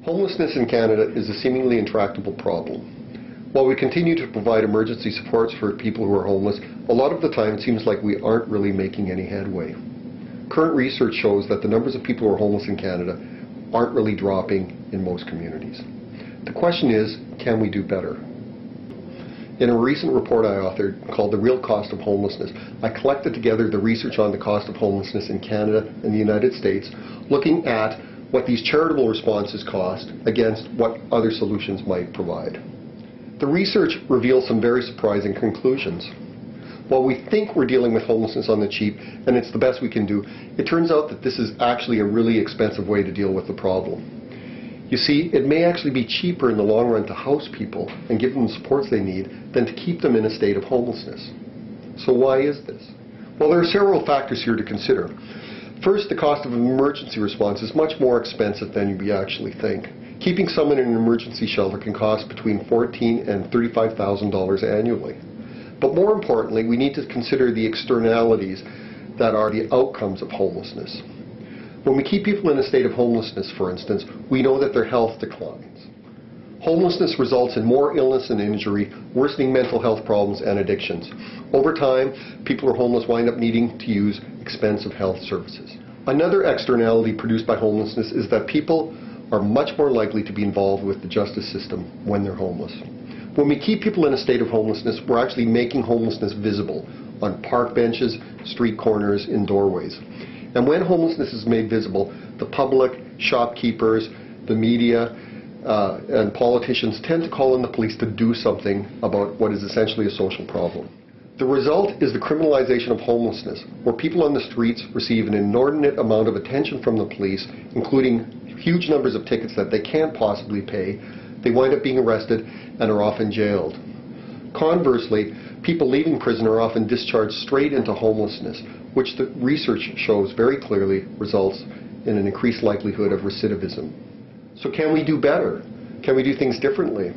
Homelessness in Canada is a seemingly intractable problem. While we continue to provide emergency supports for people who are homeless, a lot of the time it seems like we aren't really making any headway. Current research shows that the numbers of people who are homeless in Canada aren't really dropping in most communities. The question is, can we do better? In a recent report I authored called The Real Cost of Homelessness, I collected together the research on the cost of homelessness in Canada and the United States, looking at what these charitable responses cost against what other solutions might provide. The research reveals some very surprising conclusions. While we think we're dealing with homelessness on the cheap and it's the best we can do, it turns out that this is actually a really expensive way to deal with the problem. You see, it may actually be cheaper in the long run to house people and give them the supports they need than to keep them in a state of homelessness. So why is this? Well, there are several factors here to consider. First, the cost of an emergency response is much more expensive than you actually think. Keeping someone in an emergency shelter can cost between $14,000 and $35,000 annually. But more importantly, we need to consider the externalities that are the outcomes of homelessness. When we keep people in a state of homelessness, for instance, we know that their health declines. Homelessness results in more illness and injury, worsening mental health problems and addictions. Over time, people who are homeless wind up needing to use expensive health services. Another externality produced by homelessness is that people are much more likely to be involved with the justice system when they're homeless. When we keep people in a state of homelessness, we're actually making homelessness visible on park benches, street corners, in doorways. And when homelessness is made visible, the public, shopkeepers, the media, and politicians tend to call on the police to do something about what is essentially a social problem. The result is the criminalization of homelessness, where people on the streets receive an inordinate amount of attention from the police, including huge numbers of tickets that they can't possibly pay. They wind up being arrested and are often jailed. Conversely, people leaving prison are often discharged straight into homelessness, which the research shows very clearly results in an increased likelihood of recidivism. So can we do better? Can we do things differently?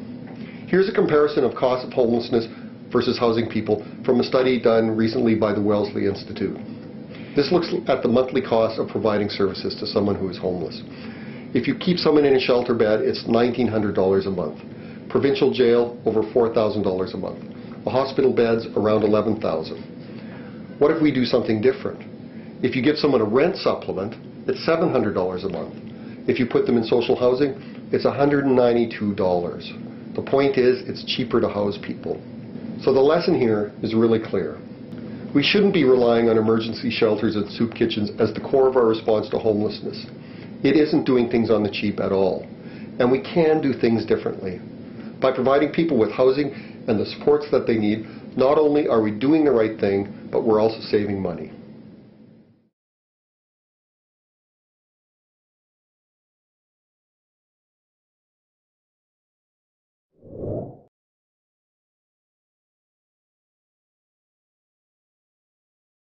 Here's a comparison of costs of homelessness versus housing people from a study done recently by the Wellesley Institute. This looks at the monthly cost of providing services to someone who is homeless. If you keep someone in a shelter bed, it's $1,900 a month. Provincial jail, over $4,000 a month. The hospital beds, around $11,000. What if we do something different? If you give someone a rent supplement, it's $700 a month. If you put them in social housing, it's $192. The point is, it's cheaper to house people. So the lesson here is really clear. We shouldn't be relying on emergency shelters and soup kitchens as the core of our response to homelessness. It isn't doing things on the cheap at all. And we can do things differently. By providing people with housing and the supports that they need, not only are we doing the right thing, but we're also saving money.